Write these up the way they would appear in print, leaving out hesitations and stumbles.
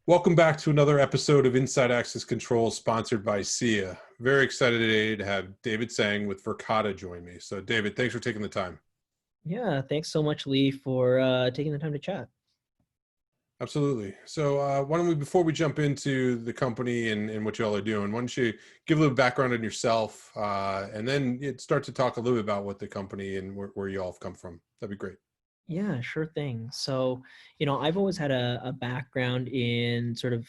Welcome back to another episode of Inside Access Control sponsored by SIA. Very excited today to have David Tsang with Verkada join me. So David, thanks for taking the time. Yeah, thanks so much, Lee, for taking the time to chat. Absolutely. So why don't we, before we jump into the company and what y'all are doing, why don't you give a little background on yourself and then start to talk a little bit about what the company and where you all have come from. That'd be great. Yeah, sure thing. So, I've always had a background in sort of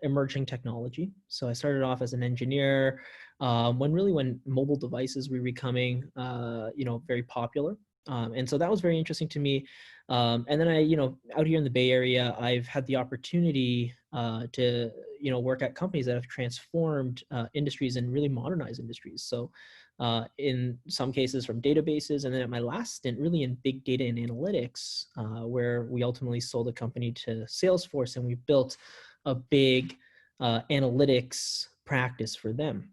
emerging technology. So I started off as an engineer when mobile devices were becoming, very popular. And so that was very interesting to me. And then out here in the Bay Area, I've had the opportunity to, work at companies that have transformed industries and really modernized industries. So in some cases from databases. And then at my last stint, really in big data and analytics, where we ultimately sold a company to Salesforce and we built a big analytics practice for them.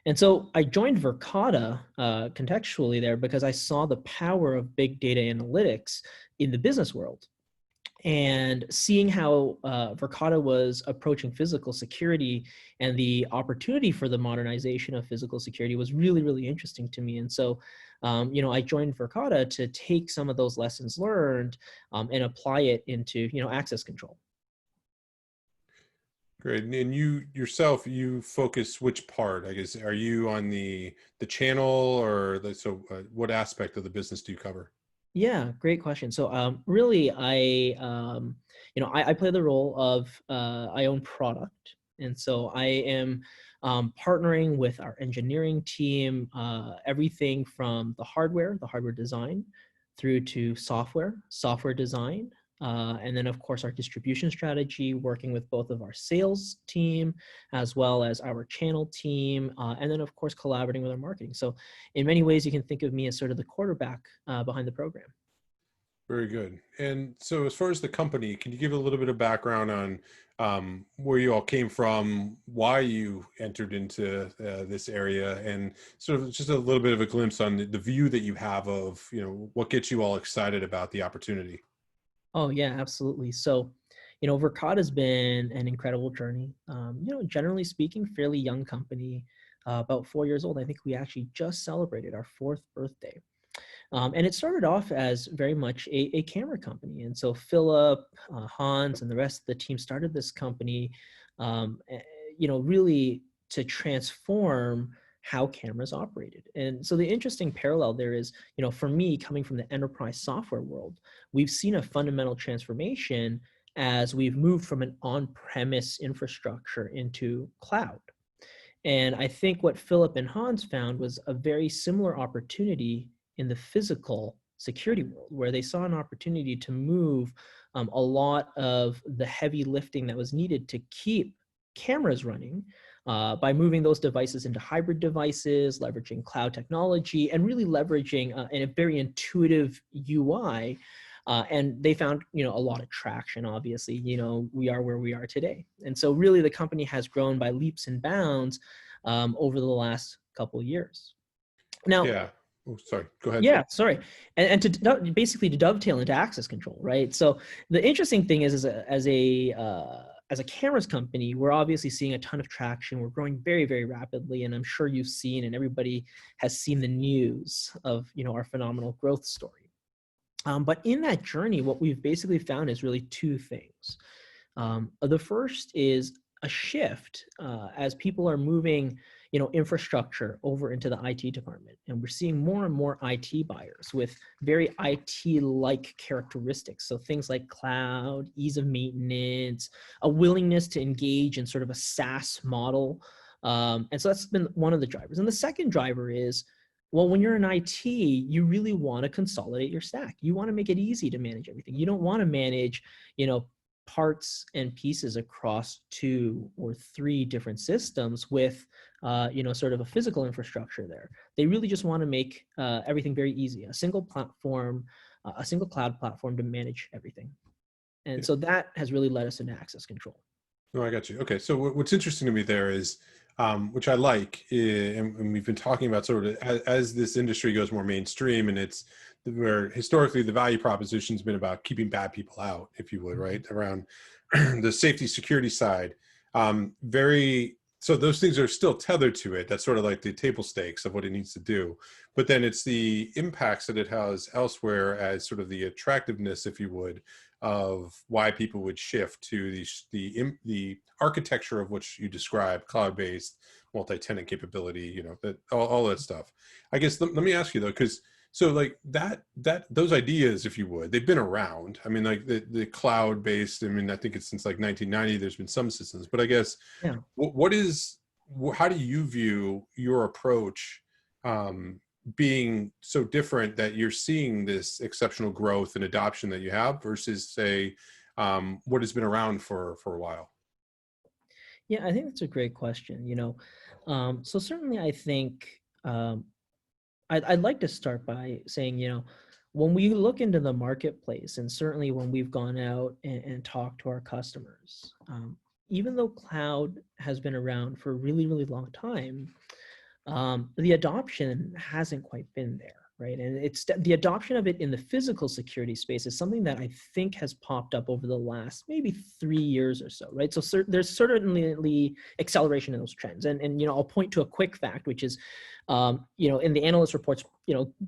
And so I joined Verkada contextually there because I saw the power of big data analytics in the business world. And seeing how Verkada was approaching physical security and the opportunity for the modernization of physical security was really, really interesting to me. And so, I joined Verkada to take some of those lessons learned and apply it into, access control. Great. And you yourself, you focus which part? I guess, are you on the channel or what aspect of the business do you cover? Yeah, great question. So really, I play the role of I own product, and so I am partnering with our engineering team, everything from the hardware design, through to software design, and then of course our distribution strategy, working with both of our sales team as well as our channel team, and then of course collaborating with our marketing. So in many ways, you can think of me as sort of the quarterback behind the program. Very good. And so as far as the company, can you give a little bit of background on where you all came from, why you entered into this area, and sort of just a little bit of a glimpse on the view that you have of, what gets you all excited about the opportunity? Oh yeah, absolutely. So, Verkada has been an incredible journey. Generally speaking, fairly young company, about 4 years old. I think we actually just celebrated our fourth birthday. And it started off as very much a camera company. And so Philip, Hans, and the rest of the team started this company, really to transform how cameras operated. And so the interesting parallel there is, for me, coming from the enterprise software world, we've seen a fundamental transformation as we've moved from an on-premise infrastructure into cloud. And I think what Philip and Hans found was a very similar opportunity in the physical security world, where they saw an opportunity to move a lot of the heavy lifting that was needed to keep cameras running by moving those devices into hybrid devices, leveraging cloud technology, and really leveraging in a very intuitive UI. And they found, a lot of traction. Obviously, we are where we are today, and so really the company has grown by leaps and bounds over the last couple of years. Now, Yeah. Oh, sorry. Go ahead. yeah, sorry. And basically to dovetail into access control, right? So the interesting thing is, as a cameras company, we're obviously seeing a ton of traction. We're growing very, very rapidly, and I'm sure you've seen, and everybody has seen the news of, our phenomenal growth story. But in that journey, what we've basically found is really two things. The first is a shift as people are moving, infrastructure over into the IT department, and we're seeing more and more IT buyers with very IT-like characteristics. So things like cloud, ease of maintenance, a willingness to engage in sort of a SaaS model, and so that's been one of the drivers. And the second driver is, well, when you're in IT, you really want to consolidate your stack. You want to make it easy to manage everything. You don't want to manage, parts and pieces across 2 or 3 different systems with, sort of a physical infrastructure there. They really just want to make everything very easy, a single platform, a single cloud platform to manage everything. And so that has really led us into access control. No, I got you. Okay. So what's interesting to me there is, which I like, and we've been talking about sort of as this industry goes more mainstream, and it's where historically the value proposition has been about keeping bad people out, if you would, right? Around the safety security side, very, so those things are still tethered to it. That's sort of like the table stakes of what it needs to do. But then it's the impacts that it has elsewhere as sort of the attractiveness, if you would, of why people would shift to the architecture of which you describe, cloud-based, multi-tenant capability, that all that stuff. I guess let me ask you though, because so like that those ideas, if you would, they've been around. I mean, like the cloud based. I mean, I think it's since like 1990. There's been some systems, but I guess Yeah. what is how do you view your approach being so different that you're seeing this exceptional growth and adoption that you have versus say what has been around for a while? Yeah, I think that's a great question. So certainly I think I'd like to start by saying, when we look into the marketplace, and certainly when we've gone out and talked to our customers, even though cloud has been around for a really, really long time, the adoption hasn't quite been there, right? And it's the adoption of it in the physical security space is something that I think has popped up over the last maybe 3 years or so, right? So there's certainly acceleration in those trends, and I'll point to a quick fact, which is, in the analyst reports,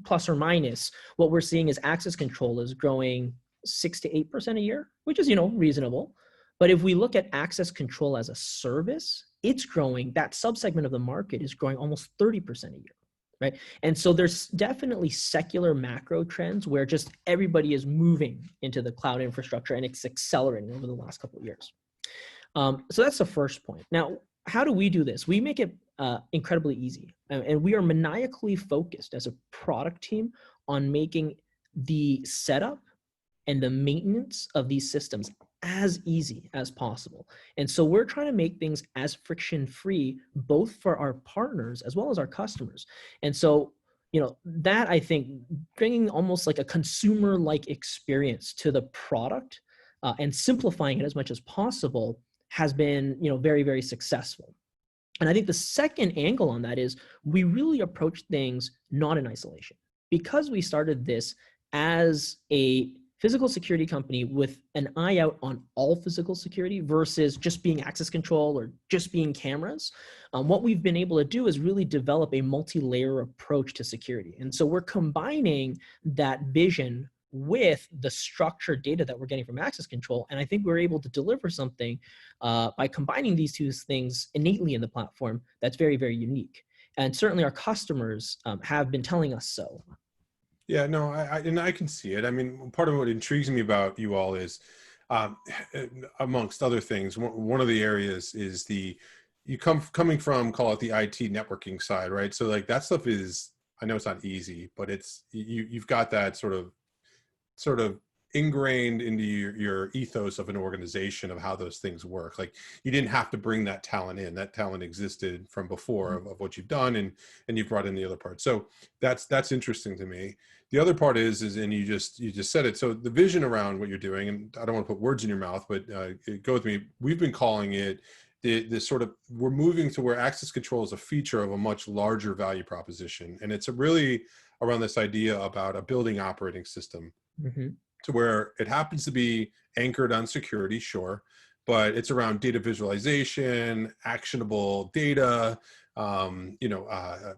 plus or minus, what we're seeing is access control is growing 6 to 8% a year, which is reasonable. But if we look at access control as a service, it's growing, that subsegment of the market is growing almost 30% a year, right? And so there's definitely secular macro trends where just everybody is moving into the cloud infrastructure, and it's accelerating over the last couple of years. So that's the first point. Now, how do we do this? We make it incredibly easy. And we are maniacally focused as a product team on making the setup and the maintenance of these systems as easy as possible. And so we're trying to make things as friction-free, both for our partners as well as our customers. And so, that I think bringing almost like a consumer-like experience to the product and simplifying it as much as possible has been, very, very successful. And I think the second angle on that is we really approach things not in isolation. Because we started this as a physical security company with an eye out on all physical security versus just being access control or just being cameras, what we've been able to do is really develop a multi-layer approach to security. And so we're combining that vision with the structured data that we're getting from access control. And I think we're able to deliver something by combining these two things innately in the platform that's very, very unique. And certainly our customers have been telling us so. Yeah, no, and I can see it. I mean, part of what intrigues me about you all is, um, amongst other things, one of the areas is you coming from, call it the IT networking side, right? So like that stuff is, I know it's not easy, but you've got that sort of ingrained into your ethos of an organization of how those things work. Like you didn't have to bring that talent in. That talent existed from before of what you've done, and you've brought in the other part. So that's interesting to me. The other part is and you just said it. So the vision around what you're doing, and I don't want to put words in your mouth, but go with me. We've been calling it the sort of, we're moving to where access control is a feature of a much larger value proposition, and it's really around this idea about a building operating system Mm-hmm. to where it happens to be anchored on security, sure, but it's around data visualization, actionable data,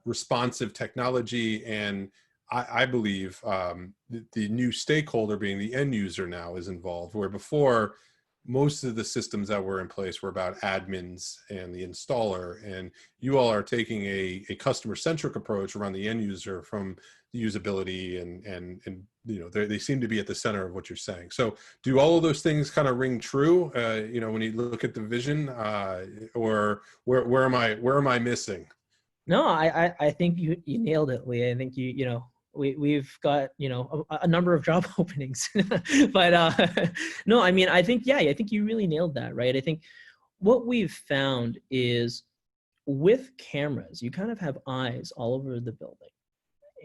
responsive technology. And I believe the new stakeholder being the end user now is involved, where before most of the systems that were in place were about admins and the installer, and you all are taking a customer centric approach around the end user from the usability and they seem to be at the center of what you're saying. So do all of those things kind of ring true when you look at the vision, or where am I missing? No, I think you nailed it, Lee. I think we've got a number of job openings, but no, I mean, I think, yeah, I think you really nailed that, right? I think what we've found is with cameras, you kind of have eyes all over the building.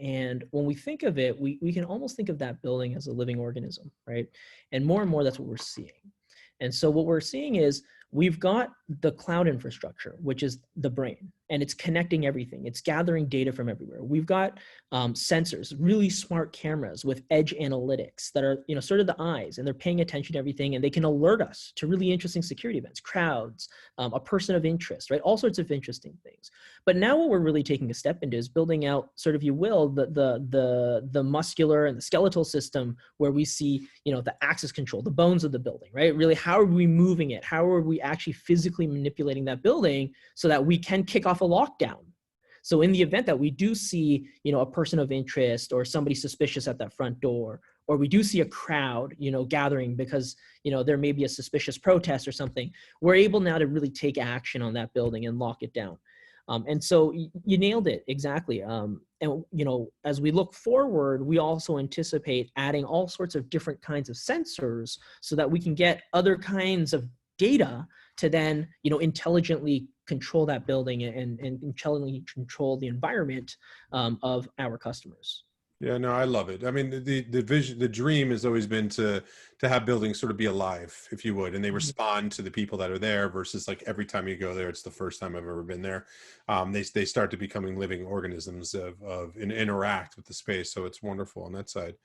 And when we think of it, we can almost think of that building as a living organism, right? And more, that's what we're seeing. And so what we're seeing is we've got the cloud infrastructure, which is the brain. and it's connecting everything. It's gathering data from everywhere. We've got sensors, really smart cameras with edge analytics that are, sort of the eyes, and they're paying attention to everything, and they can alert us to really interesting security events, crowds, a person of interest, right? All sorts of interesting things. But now what we're really taking a step into is building out, sort of, you will, the muscular and the skeletal system, where we see, the access control, the bones of the building, right? Really, how are we moving it? How are we actually physically manipulating that building so that we can kick off a lockdown? So in the event that we do see, a person of interest or somebody suspicious at that front door, or we do see a crowd, gathering because, there may be a suspicious protest or something, we're able now to really take action on that building and lock it down. And so you nailed it exactly. And as we look forward, we also anticipate adding all sorts of different kinds of sensors so that we can get other kinds of data to then, intelligently control that building and intelligently control the environment of our customers. Yeah, no, I love it. I mean, the vision, the dream has always been to have buildings sort of be alive, if you would, and they respond to the people that are there versus like every time you go there, it's the first time I've ever been there. They start to becoming living organisms and interact with the space. So it's wonderful on that side.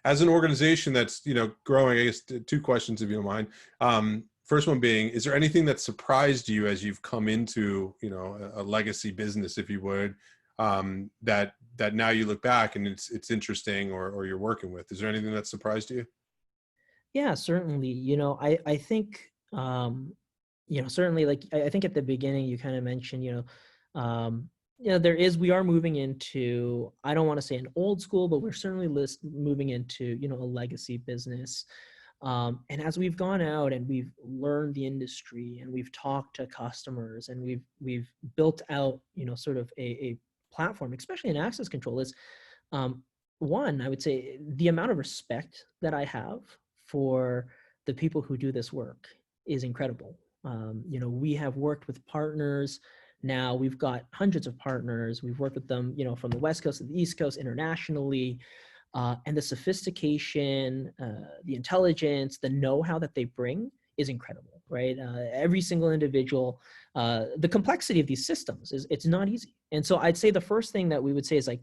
As an organization that's growing, I guess two questions if you don't mind. First one being, is there anything that surprised you as you've come into a legacy business, if you would, that now you look back and it's interesting, or you're working with? Is there anything that surprised you? Yeah, certainly. I think, certainly, like, I think at the beginning you kind of mentioned, we are moving into, I don't want to say an old school, but we're certainly moving into, a legacy business. And as we've gone out and we've learned the industry and we've talked to customers and we've built out, sort of a platform, especially in access control, is one, I would say the amount of respect that I have for the people who do this work is incredible. We have worked with partners. Now we've got hundreds of partners. We've worked with them, from the West Coast to the East Coast, internationally. And the sophistication, the intelligence, the know-how that they bring is incredible, right? Every single individual, the complexity of these systems it's not easy. And so I'd say the first thing that we would say is, like,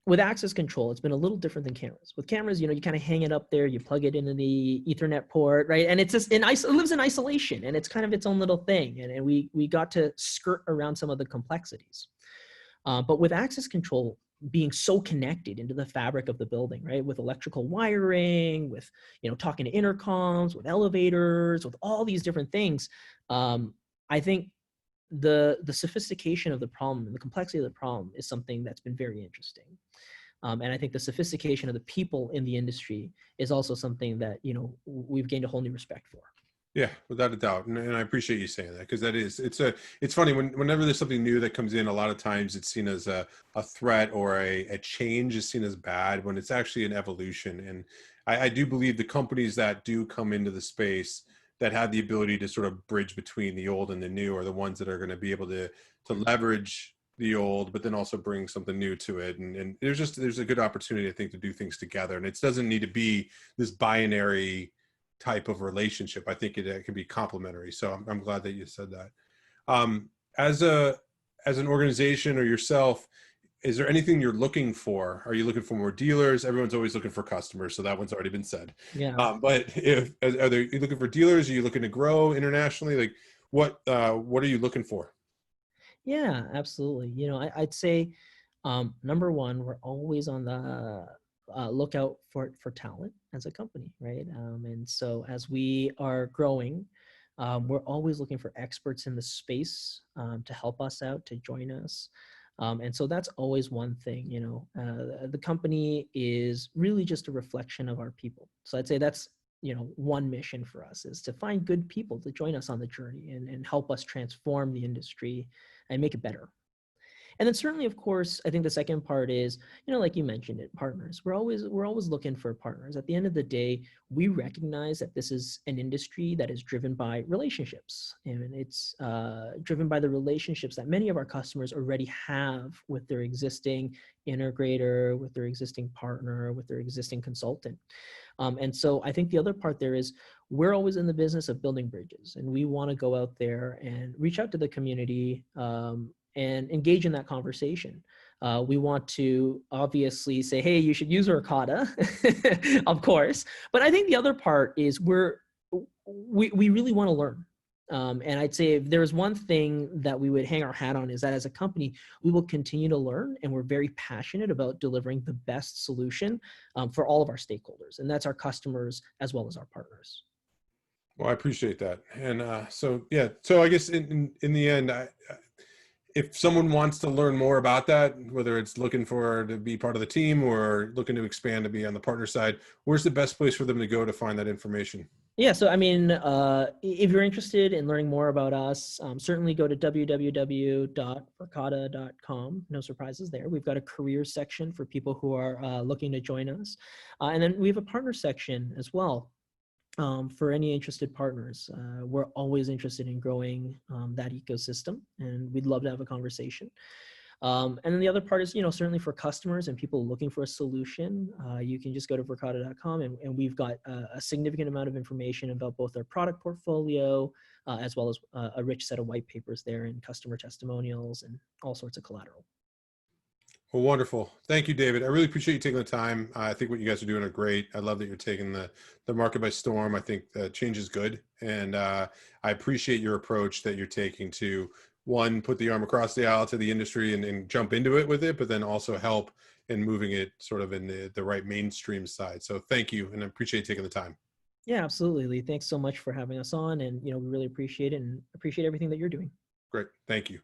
with access control, it's been a little different than cameras. With cameras, you kind of hang it up there, you plug it into the Ethernet port, right? And it's just it lives in isolation, and it's kind of its own little thing. And we got to skirt around some of the complexities. But with access control being so connected into the fabric of the building, right? With electrical wiring, with, talking to intercoms, with elevators, with all these different things, I think the sophistication of the problem and the complexity of the problem is something that's been very interesting. And I think the sophistication of the people in the industry is also something that, we've gained a whole new respect for. Yeah, without a doubt, and I appreciate you saying that, because it's funny whenever there's something new that comes in, a lot of times it's seen as a threat, or a change is seen as bad, when it's actually an evolution. And I do believe the companies that do come into the space that have the ability to sort of bridge between the old and the new are the ones that are going to be able to leverage the old, but then also bring something new to it. And there's a good opportunity, I think, to do things together, and it doesn't need to be this binary type of relationship. I think it can be complementary. So I'm glad that you said that. As an organization or yourself, is there anything you're looking for? Are you looking for more dealers? Everyone's always looking for customers, so that one's already been said. Yeah. But you looking for dealers? Are you looking to grow internationally? Like, what are you looking for? Yeah, absolutely. I'd say, number one, we're always on the lookout for talent as a company, right? And so as we are growing, we're always looking for experts in the space to help us out, to join us. And so that's always one thing. The company is really just a reflection of our people. So I'd say that's, one mission for us, is to find good people to join us on the journey and help us transform the industry and make it better. And then certainly, of course, I think the second part is, like you mentioned it, partners. We're always looking for partners. At the end of the day, we recognize that this is an industry that is driven by relationships, and it's driven by the relationships that many of our customers already have with their existing integrator, with their existing partner, with their existing consultant. And so I think the other part there is we're always in the business of building bridges, and we want to go out there and reach out to the community and engage in that conversation. We want to obviously say, hey, you should use Verkada, of course. But I think the other part is we really want to learn. And I'd say if there's one thing that we would hang our hat on is that as a company, we will continue to learn, and we're very passionate about delivering the best solution for all of our stakeholders, and that's our customers as well as our partners. Well, I appreciate that. And so, yeah, so I guess in the end, if someone wants to learn more about that, whether it's looking for to be part of the team or looking to expand to be on the partner side, where's the best place for them to go to find that information? Yeah, so I mean, if you're interested in learning more about us, certainly go to www.verkada.com. No surprises there. We've got a career section for people who are looking to join us. And then we have a partner section as well for any interested partners. We're always interested in growing that ecosystem, and we'd love to have a conversation. And then the other part is, certainly for customers and people looking for a solution, you can just go to verkada.com, and we've got a significant amount of information about both our product portfolio, as well as a rich set of white papers there and customer testimonials and all sorts of collateral. Well, wonderful. Thank you, David. I really appreciate you taking the time. I think what you guys are doing are great. I love that you're taking the market by storm. I think change is good. And I appreciate your approach that you're taking to, one, put the arm across the aisle to the industry and jump into it with it, but then also help in moving it sort of in the right mainstream side. So thank you. And I appreciate you taking the time. Yeah, absolutely, Lee. Thanks so much for having us on. And, we really appreciate it and appreciate everything that you're doing. Great. Thank you.